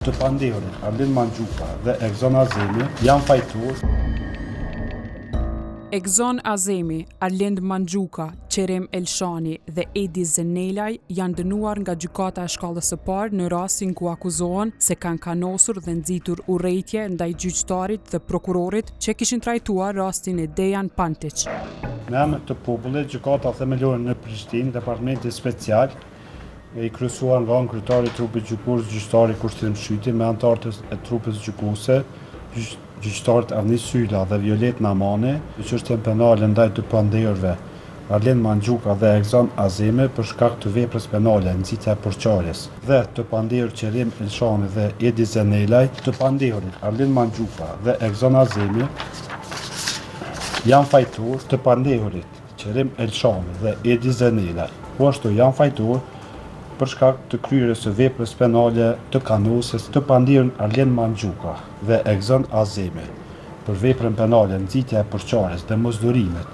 Të pandehurit Arlind Mandxhuka dhe Ekzon Azemi janë fajtuar. Ekzon Azemi, Arlind Mandxhuka, Qerem Elshani dhe Edi Zenelaj janë dënuar nga gjykata e shkallës së parë në rastin ku akuzohen se kanë kanosur dhe nxitur urrëtie ndaj gjyqtarit dhe prokurorit që kishin trajtuar rastin e Dejan Pantić. Në emër të popullit, gjykata themelore në Prishtinë, departamenti special i kryesuar nga kryetari i trupit gjykues, gjyqtari Kushtrim Shyti me anëtarët e trupit gjykuese, gjyqtarët Avnis Sylla dhe Violet Namani, në çështjen penale ndaj të pandehurve Arlind Mandxhuka dhe Ekzon Azemi për shkak të veprës penale nxitja e porçares dhe të pandehur Qerem Elshani dhe Edi Zenelaj. Të pandehurit Arlind Mandxhuka dhe Ekzon Azemi janë fajtuar. Të pandehurit Qerem Elshani dhe Edi Zenelaj po ashtu janë fajtuar për shkak të kryerjes së veprës penale të kanosjes të pandehurin Arlind Mandxhuka dhe Ekzon Azemi për veprën penale nxitja e porçares dhe mosdurimet,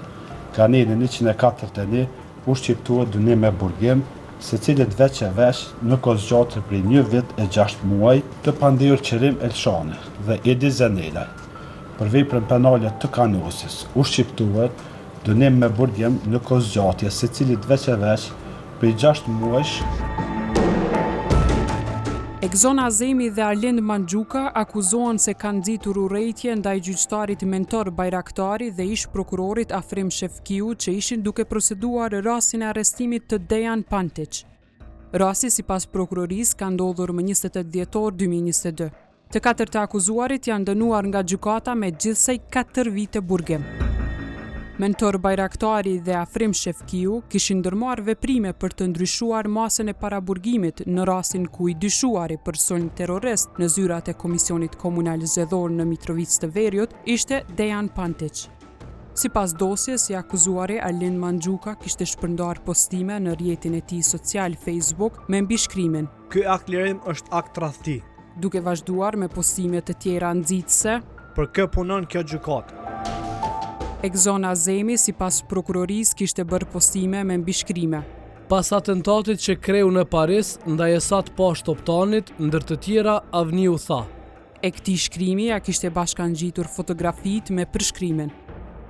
kaneli 141 u shqiptuar dënim me burgim, secilit veç e veç në kozgjatë prej 1 vit e 6 muaj. Të pandehur Qerem Elshani dhe Edi Zenelaj për veprën penale të kanosjes u shqiptuar dënim me burgim në kozgjatje, secilit veç e veç prej 6 muajsh. Ekzon Azemi dhe Arlind Mandxhuka akuzohen se kanë nxitur urrëtie ndaj gjyqtarit Mentor Bajraktari dhe ish prokurorit Afrim Shefkiu që ishin duke proceduar rastin e arrestimit të Dejan Pantić. Rasti sipas prokurorisë ka ndodhur më 28 dhjetor 2022. Të katërt të akuzuarit janë dënuar nga gjykata me gjithsej 4 vite burgim. Mentor Bajraktari dhe Afrim Shefkiu kishin ndërmarrë veprime për të ndryshuar masën e paraburgimit në rastin ku i dyshuari për sulm terrorist në zyrat e Komisionit Komunal Zgjedhor në Mitrovicë të Veriut ishte Dejan Pantić. Sipas dosjes, i akuzuari Arlind Mandxhuka kishte shpërndar postime në rrjetin e tij social Facebook me mbishkrimin: "Ky akt lirim është akt tradhti", duke vazhduar me postime të tjera nxitëse: "Për kë punon kjo gjykatë?" Ekzon Azemi, sipas prokurorisë, kishte bërë postime me mbishkrime: "Pas atentatit që kreu në Paris ndaj Esat Pash Toptanit, ndër të tjera Avniu tha." E këtij shkrimi ja kishte bashkangjitur fotografitë me përshkrimin: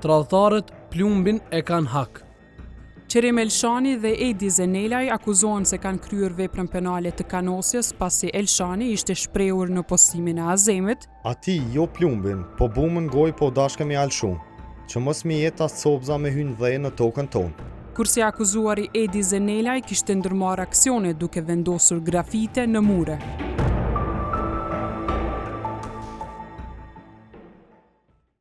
"Tradhtarët plumbin e kanë hak." Qerem Elshani dhe Edi Zenelaj akuzohen se kanë kryer veprën penale të kanosjes pasi Elshani ishte shprehur në postimin e Azemit: "Ati jo plumbin, po bumën goj po dashkëm i alshu, që mos mi jetë as copza me hynë dhe në tokën tonë." Kurse akuzuari Edi Zenelaj kishte ndërmarrë aksione duke vendosur grafite në mure.